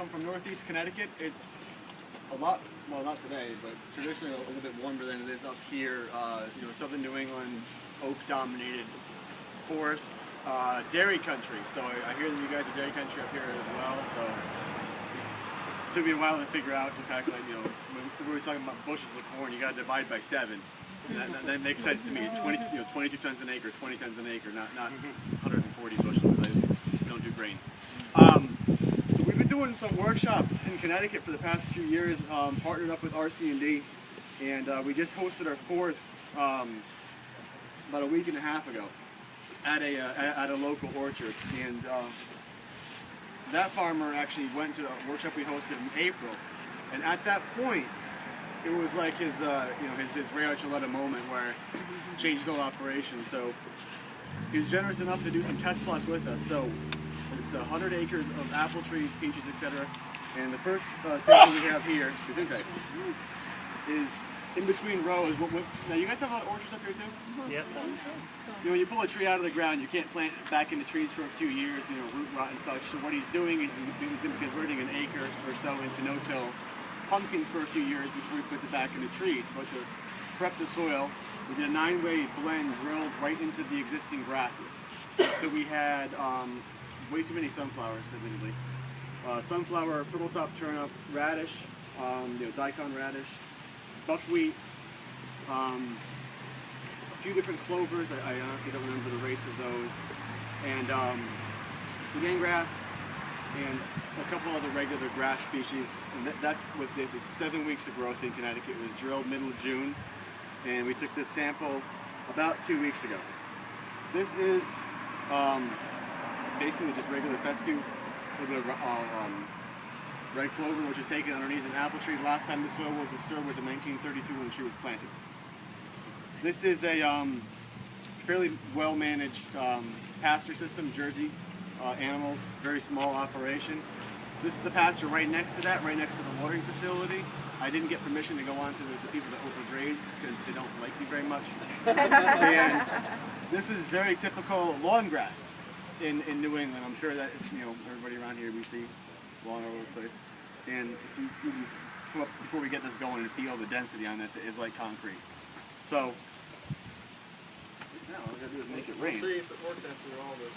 come from northeast Connecticut. It's a lot, well, not today, but traditionally a little bit warmer than it is up here. You know, southern New England, oak-dominated forests, dairy country. So I hear that you guys are dairy country up here as well. So it took me a while to figure out to calculate. You know, when we were talking about bushels of corn, you got to divide by 7. That makes sense to me. It's 22 tons an acre, 20 tons an acre, not 140 bushels. I don't do grain. So we've been doing some workshops in Connecticut for the past few years, partnered up with RC&D, and we just hosted our 4th about a week and a half ago at a local orchard. And that farmer actually went to a workshop we hosted in April, and at that point, it was like his Ray Archuleta moment where it changed his whole operation. So he was generous enough to do some test plots with us. So it's 100 acres of apple trees, peaches, etc. And the first sample we have here is in between rows. Now you guys have a lot of orchards up here too? Yep. You know, when you pull a tree out of the ground, you can't plant it back into trees for a few years, you know, root rot and such. So what he's doing is he's been converting an acre or so into no-till pumpkins for a few years before he puts it back into trees. But to prep the soil, we did a 9-way blend drilled right into the existing grasses. So we had way too many sunflowers, admittedly. Sunflower, purple top turnip, radish, daikon radish, buckwheat, a few different clovers. I honestly don't remember the rates of those, and Sudan grass, and a couple other regular grass species. And that's what this is. 7 weeks of growth in Connecticut. It was drilled middle of June, and we took this sample about 2 weeks ago. This is basically just regular fescue, a little bit of red clover, which is taken underneath an apple tree. The last time the soil was disturbed was in 1932 when the tree was planted. This is a fairly well-managed pasture system, Jersey animals, very small operation. This is the pasture right next to that, right next to the watering facility. I didn't get permission to go on to the people that overgraze because they don't like me very much. And this is very typical lawn grass in New England. I'm sure that, everybody around here, we see lawn all over the place. And if you come up before we get this going and feel the density on this, it is like concrete. So now all we gotta do is make it rain. We'll see if it works after all this.